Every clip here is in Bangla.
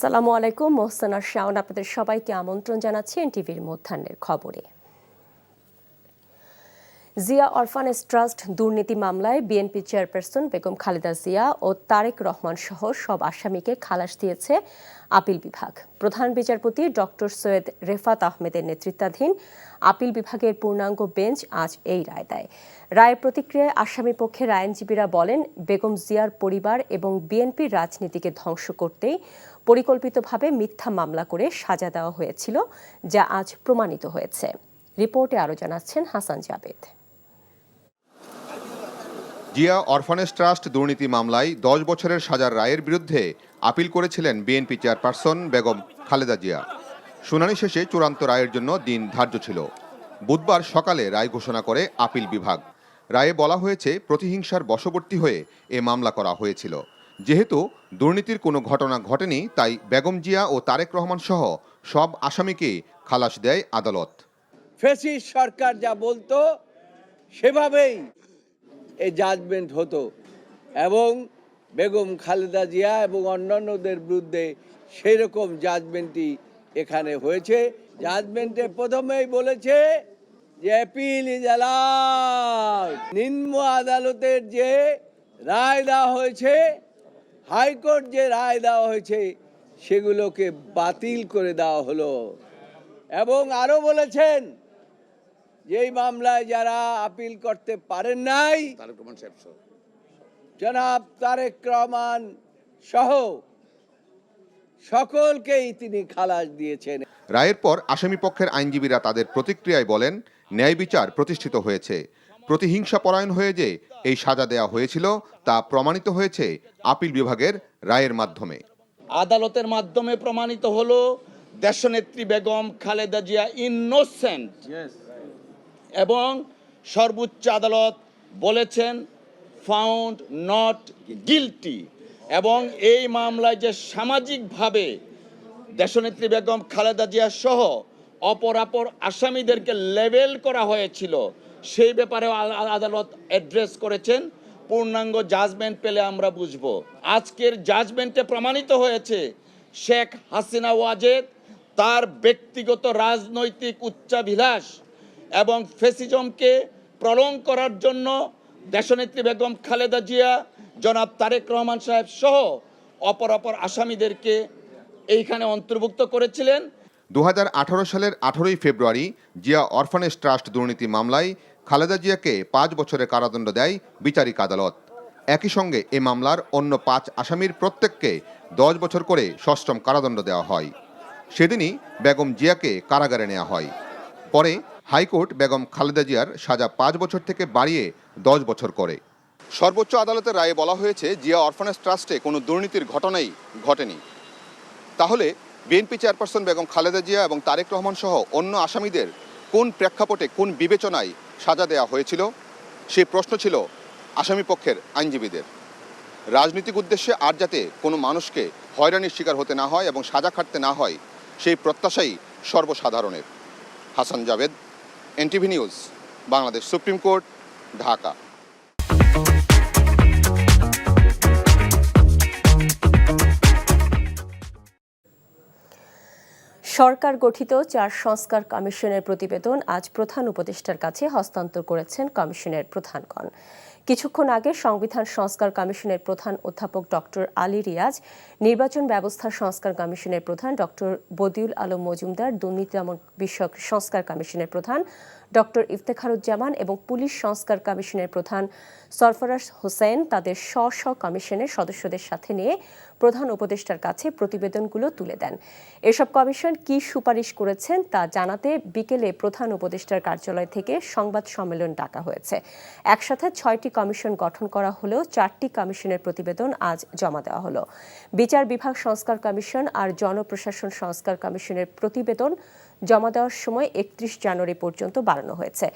আসসালামু আলাইকুম, মোহসেনা শাওন আপনাদের সবাইকে আমন্ত্রণ জানাচ্ছি এনটিভির মধ্যাহ্নের খবরে। জিয়া অরফানেজ ট্রাস্ট দুর্নীতি মামলায় বিএনপি চেয়ারপারসন বেগম খালেদা জিয়া ও তারেক রহমান সহ সব আসামিকে খালাস দিয়েছে আপিল বিভাগ। প্রধান বিচারপতি ডক্টর সৈয়দ রেফাত আহমেদের নেতৃত্বাধীন আপিল বিভাগের পূর্ণাঙ্গ বেঞ্চ আজ এই রায় দেয়। রায়ের প্রতিক্রিয়ায় আসামি পক্ষের আইনজীবীরা বলেন, বেগম জিয়ার পরিবার এবং বিএনপির রাজনীতিকে ধ্বংস করতেই পরিকল্পিতভাবে মিথ্যা মামলা করে সাজা দেওয়া হয়েছিল, যা আজ প্রমাণিত হয়েছে। রিপোর্টে আরও জানাচ্ছেন হাসান জাবেদ। জিয়া অরফানেজ ট্রাস্ট দুর্নীতি মামলায় 10 বছরের সাজার রায়ের বিরুদ্ধে আপিল করেছিলেন বিএনপি চেয়ারপারসন বেগম খালেদা জিয়া। শুনানি শেষে চূড়ান্ত রায়ের জন্য দিন ধার্য ছিল। বুধবার সকালে রায় ঘোষণা করে আপিল বিভাগ। রায়ে বলা হয়েছে, প্রতিহিংসার বশবর্তী হয়ে এ মামলা করা হয়েছিল। যেহেতু দুর্নীতির কোনো ঘটনা ঘটেনি, তাই বেগম জিয়া ও তারেক রহমান সহ সব আসামিকে খালাস দেয় আদালত। ফ্যাসিস্ট সরকার যা বলতো সেভাবেই এই জাজমেন্ট হতো এবং বেগম খালেদা জিয়া এবং অন্যান্যদের বিরুদ্ধে সেই রকম জাজমেন্টই এখানে হয়েছে। জাজমেন্টে প্রথমেই বলেছে যে অ্যাপিল ইজ অ্যালাউড। নিম্ন আদালতের যে রায় দেওয়া হয়েছে, হাইকোর্ট যে রায় দেওয়া হয়েছে, সেগুলোকে বাতিল করে দেওয়া হলো এবং আরও বলেছেন যে এই মামলায় যারা আপিল করতে পারেন নাই, জনাব তারেক রহমান সহ সকলকেই তিনি খালাস দিয়েছেন। রায়ের পর আসামি পক্ষের আইনজীবীরা তাদের প্রতিক্রিয়ায় বলেন, ন্যায় বিচার প্রতিষ্ঠিত হয়েছে। প্রতিহিংসা পরায়ণ হয়ে যে এই সাজা দেওয়া হয়েছিল, তা প্রমাণিত হয়েছে আপিল বিভাগের রায়ের মাধ্যমে। আদালতের মাধ্যমে প্রমাণিত হলো দেশনেত্রী বেগম খালেদা জিয়া ইনোসেন্ট এবং সর্বোচ্চ আদালত বলেছেন ফাউন্ড নট গিলটি। এবং এই মামলায় যে সামাজিকভাবে দেশনেত্রী বেগম খালেদা জিয়া সহ অপর আসামিদেরকে লেবেল করা হয়েছিল, সেই ব্যাপারে আদালত অ্যাড্রেস করেছেন। পূর্ণাঙ্গ জাজমেন্ট পেলে আমরা বুঝব। আজকের জাজমেন্টে প্রমাণিত হয়েছে শেখ হাসিনা ওয়াজেদ তার ব্যক্তিগত রাজনৈতিক উচ্চাভিলাষ এবং ফ্যাসিজমকে প্রলং করার জন্য দেশনেত্রী বেগম খালেদা জিয়া, জনাব তারেক রহমান সাহেব সহ অপর আসামিদেরকে এইখানে অন্তর্ভুক্ত করেছিলেন। 2018 সালের 18 ফেব্রুয়ারি জিয়া অরফানেজ ট্রাস্ট দুর্নীতি মামলায় খালেদা জিয়াকে 5 বছরের কারাদণ্ড দেয় বিচারিক আদালত। একই সঙ্গে এ মামলার অন্য 5 আসামির প্রত্যেককে 10 বছর করে সশ্রম কারাদণ্ড দেওয়া হয়। সেদিনই বেগম জিয়াকে কারাগারে নেওয়া হয়। পরে হাইকোর্ট বেগম খালেদা জিয়ার সাজা 5 বছর থেকে বাড়িয়ে 10 বছর করে। সর্বোচ্চ আদালতের রায়ে বলা হয়েছে, জিয়া অরফানেজ ট্রাস্টে কোনো দুর্নীতির ঘটনাই ঘটেনি। তাহলে বিএনপি চেয়ারপারসন বেগম খালেদা জিয়া এবং তারেক রহমান সহ অন্য আসামিদের কোন প্রেক্ষাপটে, কোন বিবেচনায় সাজা দেওয়া হয়েছিল, সেই প্রশ্ন ছিল আসামি পক্ষের আইনজীবীদের। রাজনৈতিক উদ্দেশ্যে আর যাতে কোনো মানুষকে হয়রানির শিকার হতে না হয় এবং সাজা খাটতে না হয়, সেই প্রত্যাশাই সর্বসাধারণের। Hasan Jabed, NTV news, Bangladesh supreme court, Dhaka. সরকার গঠিত 4 সংস্কার কমিশনের প্রতিবেদন আজ প্রধান উপদেষ্টার কাছে হস্তান্তর করেছেন কমিশনের প্রধানগণ। কিছুক্ষণ আগে সংবিধান সংস্কার কমিশনের প্রধান অধ্যাপক ডক্টর আলী রিয়াজ, নির্বাচন ব্যবস্থা সংস্কার কমিশনের প্রধান ডক্টর বদিউল আলম মজুমদার, দুর্নীতি দমন বিষয়ক সংস্কার কমিশনের প্রধান ডক্টর ইফতেখারুজ্জামান এবং পুলিশ সংস্কার কমিশনের প্রধান সরফরাজ হোসেন তাদের স্ব কমিশনের সদস্যদের সাথে নিয়ে প্রধান উপদেষ্টার কাছে প্রতিবেদনগুলো তুলে দেন। এসব কমিশন কি সুপারিশ করেছেন তা জানাতে বিকেলে প্রধান উপদেষ্টার কার্যালয় থেকে সংবাদ সম্মেলন ডাকা হয়েছে। একসাথে 6টি কমিশন গঠন করা হলেও 4টি কমিশনের প্রতিবেদন আজ জমা দেওয়া হলো। বিচার বিভাগ সংস্কার কমিশন আর জনপ্রশাসন সংস্কার কমিশনের প্রতিবেদন জমা দেওয়ার সময় 31 জানুয়ারি পর্যন্ত বাড়ানো হয়েছে।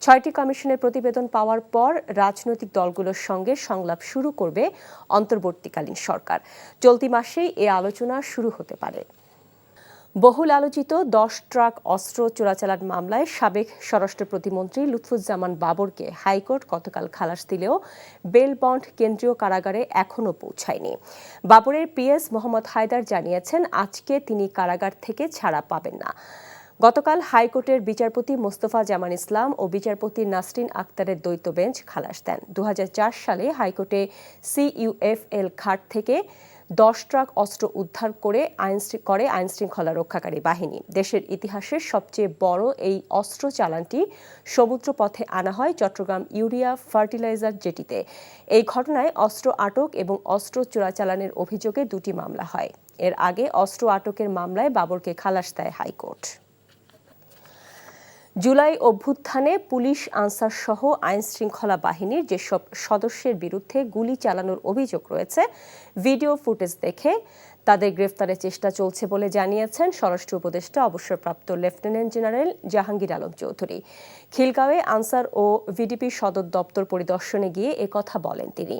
6টি কমিশনের প্রতিবেদন পাওয়ার পর রাজনৈতিক দলগুলোর সঙ্গে সংলাপ শুরু করবে অন্তর্বর্তীকালীন সরকার। চলতি মাসেই এ আলোচনা শুরু হতে পারে। বহুল আলোচিত 10 ট্রাক অস্ত্র চোরাচালান মামলায় সাবেক স্বরাষ্ট্র প্রতিমন্ত্রী লুৎফুজ্জামান বাবরকে হাইকোর্ট গতকাল খালাস দিলেও বেল বন্ড কেন্দ্রীয় কারাগারে এখনও পৌঁছায়নি। বাবরের পিএস মোহাম্মদ হায়দার জানিয়েছেন আজকে তিনি কারাগার থেকে ছাড়া পাবেন না। গতকাল হাইকোর্টের বিচারপতি মোস্তফা জামান ইসলাম ও বিচারপতি নাসরিন আক্তারের দ্বৈত বেঞ্চ খালাস দেন। 2004 সালে হাইকোর্টে CUFL ঘাট থেকে 10 ট্রাক অস্ত্র উদ্ধার করে আইনশৃঙ্খলা রক্ষাকারী বাহিনী। দেশের ইতিহাসের সবচেয়ে বড় এই অস্ত্র চালানটি সমুদ্রপথে আনা হয় চট্টগ্রাম ইউরিয়া ফার্টিলাইজার জেটিতে। এই ঘটনায় অস্ত্র আটক এবং অস্ত্র চোরাচালানের অভিযোগে 2টি মামলা হয়। এর আগে অস্ত্র আটকের মামলায় বাবরকে খালাস দেয় হাইকোর্ট। জুলাই অভ্যুত্থানে পুলিশ আনসার সহ আইনশৃঙ্খলা বাহিনীর যেসব সদস্যের বিরুদ্ধে গুলি চালানোর অভিযোগ রয়েছে, ভিডিও ফুটেজ দেখে তাদের গ্রেফতারের চেষ্টা চলছে বলে জানিয়েছেন স্বরাষ্ট্র উপদেষ্টা অবসরপ্রাপ্ত লেফটেন্যান্ট জেনারেল জাহাঙ্গীর আলম চৌধুরী। খিলগাঁওয়ে আনসার ও ভিডিপি সদর দপ্তর পরিদর্শনে গিয়ে একথা বলেন তিনি।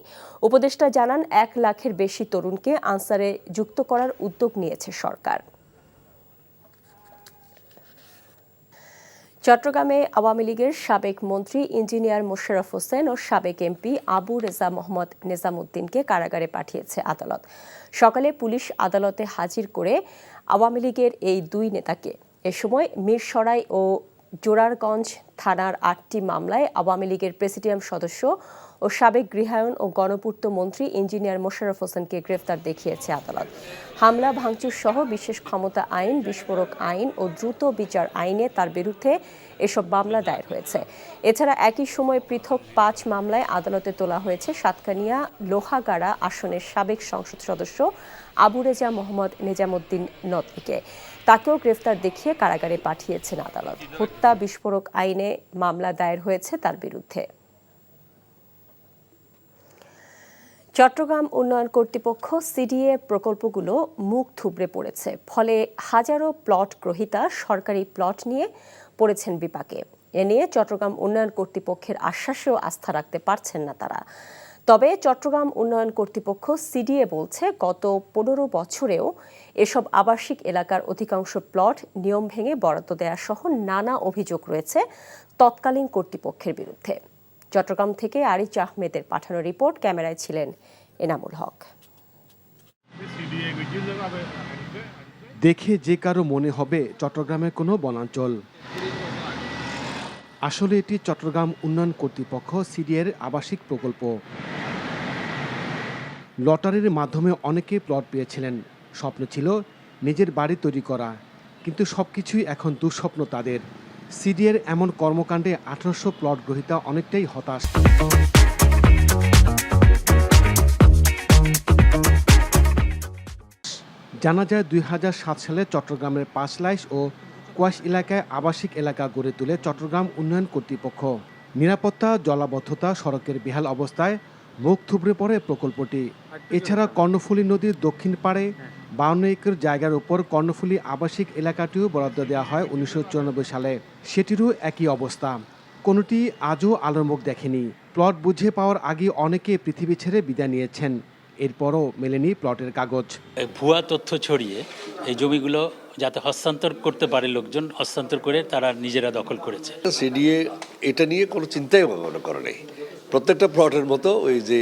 উপদেষ্টা জানান 1 লাখের বেশি তরুণকে আনসারে যুক্ত করার উদ্যোগ নিয়েছে সরকার। চট্টগ্রামে আওয়ামী লীগের সাবেক মন্ত্রী ইঞ্জিনিয়ার মোশাররফ হোসেন ও সাবেক এমপি আবু রেজা মোহাম্মদ নিজামুদ্দিনকে কারাগারে পাঠিয়েছে আদালত। সকালে পুলিশ আদালতে হাজির করে আওয়ামী লীগের এই 2 নেতাকে। এ সময় মিরসরাই ও জোরারগঞ্জ থানার 8টি মামলায় আওয়ামী লীগের প্রেসিডিয়াম সদস্য ও সাবেক গৃহায়ন ও গণপূর্ত মন্ত্রী ইঞ্জিনিয়ার মোশাররফ হোসেনকে গ্রেফতার দেখিয়েছে আদালত। হামলা ভাঙচুর সহ বিশেষ ক্ষমতা আইন, বিস্ফোরক আইন ও দ্রুত বিচার আইনে তার বিরুদ্ধে এসব মামলা দায়ের হয়েছে। এছাড়া একই সময় পৃথক 5 মামলায় আদালতে তোলা হয়েছে সাতকানিয়া লোহাগাড়া আসনের সাবেক সংসদ সদস্য আবু রেজা মোহাম্মদ নিজামুদ্দিন নদীকে। তাকেও গ্রেফতার দেখিয়ে কারাগারে পাঠিয়েছেন আদালত। হত্যা, বিস্ফোরক আইনে মামলা দায়ের হয়েছে তার বিরুদ্ধে। চট্টগ্রাম উন্নয়ন কর্তৃপক্ষ CDA প্রকল্পগুলো মুখ থুবড়ে পড়েছে। ফলে হাজারো প্লট গ্রহীতা সরকারি প্লট নিয়ে পড়েছেন বিপাকে। এ নিয়ে চট্টগ্রাম উন্নয়ন কর্তৃপক্ষের আশ্বাসেও আস্থা রাখতে পারছেন না তারা। তবে চট্টগ্রাম উন্নয়ন কর্তৃপক্ষ CDA বলছে গত 15 বছরেও এসব আবাসিক এলাকার অধিকাংশ প্লট নিয়ম ভেঙে বরাদ্দ দেওয়া সহ নানা অভিযোগ রয়েছে তৎকালীন কর্তৃপক্ষের বিরুদ্ধে। চট্টগ্রাম থেকে আরিচ আহমেদের পাঠানো রিপোর্ট, ক্যামেরায় ছিলেন এনামুল হক। দেখে যে কারো মনে হবে চট্টগ্রামের কোনো বনাঞ্চল। আসলে এটি চট্টগ্রাম উন্নয়ন কর্তৃপক্ষ CDA-র আবাসিক প্রকল্প। লটারির মাধ্যমে অনেকে প্লট পেয়েছিলেন। স্বপ্ন ছিল নিজের বাড়ি তৈরি করা, কিন্তু সবকিছুই এখন দুঃস্বপ্ন তাদের। CDA-র এমন কর্মকাণ্ডে 1800 প্লট গ্রহীতা অনেকটাই হতাশ। জানা যায় 2007 সালে চট্টগ্রামের পাঁচলাইশ ও কোয়াশ এলাকায় আবাসিক এলাকা গড়ে তোলে চট্টগ্রাম উন্নয়ন কর্তৃপক্ষ। নিরাপত্তা, জলাবদ্ধতা, সড়কের বেহাল অবস্থায় মুখ থুবড়ে পড়ে প্রকল্পটি। এছাড়া কর্ণফুলী নদীর দক্ষিণ পাড়ে 52 একর জায়গার উপর কর্ণফুলী আবাসিক এলাকাটিও বরাদ্দ দেওয়া হয় 1994 সালে। সেটিরও একই অবস্থা, কোনোটি আজও আলোর মুখ দেখেনি। প্লট বুঝে পাওয়ার আগে অনেকে পৃথিবী ছেড়ে বিদায় নিয়েছেন, এরপরও মেলেনি প্লটের কাগজ। ভুয়া তথ্য ছড়িয়ে এই জমিগুলো যাতে হস্তান্তর করতে পারে লোকজন, হস্তান্তর করে তারা নিজেরা দখল করেছে। CDA এটা নিয়ে কোনো চিন্তাই ভাবনা করে নেই। প্রত্যেকটা প্লটের মতো ওই যে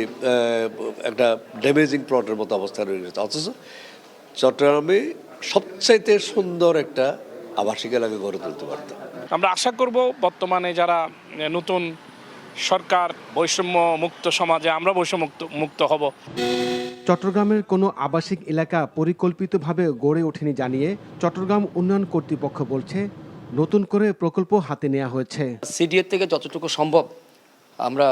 একটা ড্যামেজিং প্লটের মতো অবস্থা রয়ে গেছে। অথচ চট্টগ্রামে সবচাইতে সুন্দর একটা আবাসিক এলাকা গড়ে তুলতে পারতাম। আমরা আশা করব বর্তমানে যারা নতুন সরকার, বৈষম্য মুক্ত সমাজে আমরা বৈষম্য মুক্ত হব। চট্টগ্রামের কোনো আবাসিক এলাকা পরিকল্পিতভাবে গড়ে ওঠেনি জানিয়ে চট্টগ্রাম উন্নয়ন কর্তৃপক্ষ বলছে নতুন করে প্রকল্প হাতে নেওয়া হয়েছে। CDA থেকে যতটুকু সম্ভব আমরা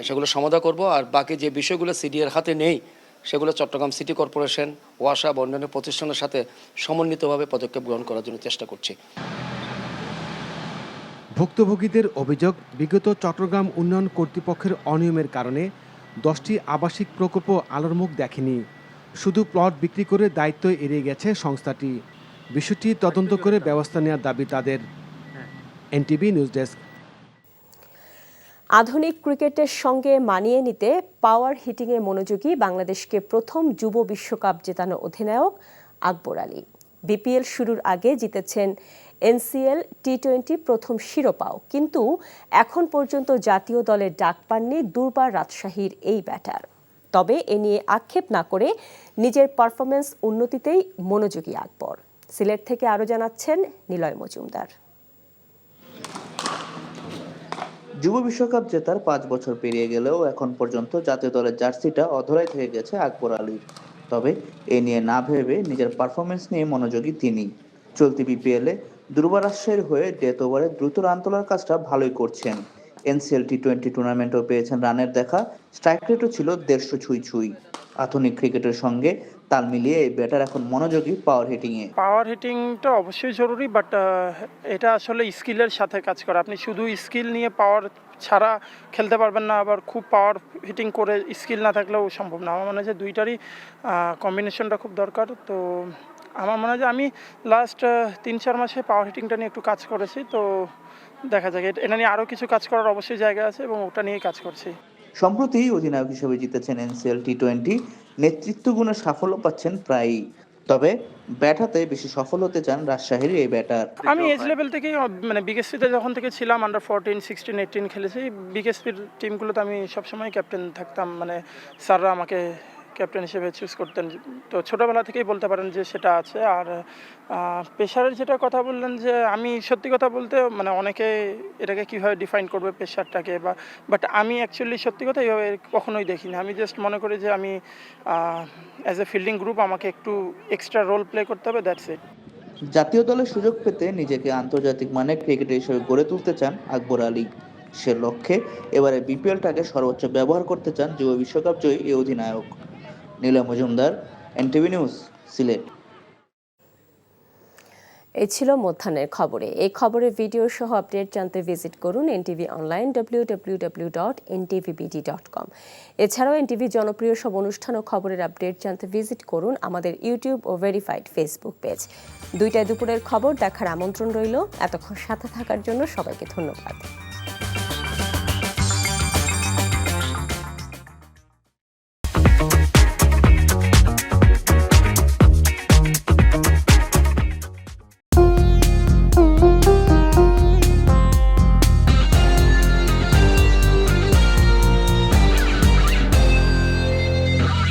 সেগুলো সমাধান করব, আর বাকি যে বিষয়গুলো CDA-র হাতে নেই সেগুলো চট্টগ্রাম সিটি কর্পোরেশন, ওয়াসা বা অন্যান্য প্রতিষ্ঠানের সাথে সমন্বিতভাবে পদক্ষেপ গ্রহণ করার জন্য চেষ্টা করছি। ভুক্তভোগীদের অভিযোগ, বিগত চট্টগ্রাম উন্নয়ন কর্তৃপক্ষের অনিয়মের কারণে 10টি আবাসিক প্রকল্প আলোর মুখ দেখেনি। শুধু প্লট বিক্রি করে দায়িত্ব এড়িয়ে গেছে সংস্থাটি। বিষয়টি তদন্ত করে ব্যবস্থা নেওয়ার দাবি তাদের। NTV news desk. আধুনিক ক্রিকেটের সঙ্গে মানিয়ে নিতে পাওয়ার হিটিংয়ে মনোযোগী বাংলাদেশকে প্রথম যুব বিশ্বকাপ জেতানো অধিনায়ক আকবর আলী। বিপিএল শুরুর আগে জিতেছেন এনসিএল টি-20 প্রথম শিরোপাও, কিন্তু এখন পর্যন্ত জাতীয় দলের ডাক পাননি দুর্বার রাজশাহীর এই ব্যাটার। তবে এ নিয়ে আক্ষেপ না করে নিজের পারফরমেন্স উন্নতিতেই মনোযোগী আকবর। সিলেট থেকে আরও জানাচ্ছেন নিলয় মজুমদার। যুব বিশ্বকাপ জেতার 5 বছর পেরিয়ে গেলেও এখন পর্যন্ত জাতীয় দলের জার্সিটা অধরাই থেকে গেছে আকবর আলীর। তবে এ নিয়ে না ভেবে নিজের পারফরমেন্স নিয়ে মনোযোগী তিনি। চলতি বিপিএলে দুর্বার রাজশাহীর হয়ে ডেথ ওভারে দ্রুত রান তোলার কাজটা ভালোই করছেন। এনসিএল টি-20 টুর্নামেন্টেও পেয়েছেন রানের দেখা, স্ট্রাইক রেটও ছিল 150 ছুঁই। আধুনিক ক্রিকেটের সঙ্গে তাল মিলিয়ে এই ব্যাটার এখন মনোযোগী পাওয়ার হিটিংয়ে। পাওয়ার হিটিংটা অবশ্যই জরুরি, বাট এটা আসলে স্কিলের সাথে কাজ করে। আপনি শুধু স্কিল নিয়ে পাওয়ার ছাড়া খেলতে পারবেন না, আবার খুব পাওয়ার হিটিং করে স্কিল না থাকলেও সম্ভব না। আমার মনে হয় যে দুইটারই কম্বিনেশনটা খুব দরকার। তো আমার মনে হয় যে আমি লাস্ট 3-4 মাসে পাওয়ার হিটিংটা নিয়ে একটু কাজ করেছি। তো দেখা যাক, এটা নিয়ে আরও কিছু কাজ করার অবশ্যই জায়গা আছে এবং ওটা নিয়েই কাজ করছি। সম্প্রতি অধিনায়ক হিসেবে জিতেছেন এনসিএল টি-20, নেতৃত্ব গুণে সাফল্য পাচ্ছেন প্রায়ই। তবে ব্যাট হাতে বেশি সফল হতে চান রাজশাহীর এই ব্যাটার। আমি এজ লেভেল থেকেই মানে বিকেএসপিতে যখন থেকে ছিলাম, আন্ডার 14, 16, 18 খেলেছি। বিকেএসপির টিমগুলোতে আমি সবসময় ক্যাপ্টেন থাকতাম, মানে স্যাররা আমাকে ক্যাপ্টেন হিসেবে চুজ করতেন। তো ছোটোবেলা থেকেই বলতে পারেন যে সেটা আছে। আর পেশারের যেটা কথা বললেন, যে আমি সত্যি কথা বলতে মানে অনেকে এটাকে কীভাবে ডিফাইন করবে পেশারটাকে, বাট আমি অ্যাকচুয়ালি সত্যি কথা এইভাবে কখনোই দেখিনি। আমি জাস্ট মনে করি যে আমি অ্যাজ এ ফিল্ডিং গ্রুপ আমাকে একটু এক্সট্রা রোল প্লে করতে হবে, দ্যাটস ইট। জাতীয় দলের সুযোগ পেতে নিজেকে আন্তর্জাতিক মানের ক্রিকেটার হিসেবে গড়ে তুলতে চান আকবর আলী। সে লক্ষ্যে এবারে বিপিএলটাকে সর্বোচ্চ ব্যবহার করতে চান যুব বিশ্বকাপ জয়ী এই অধিনায়ক। Niloy Majumdar, NTV news, Sylhet. এই ছিল মধ্যাহ্নের খবরে। এই খবরের ভিডিও সহ আপডেট জানতে ভিজিট করুন এনটিভি অনলাইন www.ntvbd.com। এছাড়াও এনটিভি জনপ্রিয় সব অনুষ্ঠান ও খবরের আপডেট জানতে ভিজিট করুন আমাদের ইউটিউব ও ভেরিফাইড ফেসবুক পেজ। 2টায় দুপুরের খবর দেখার আমন্ত্রণ রইল। এতক্ষণ সাথে থাকার জন্য সবাইকে ধন্যবাদ।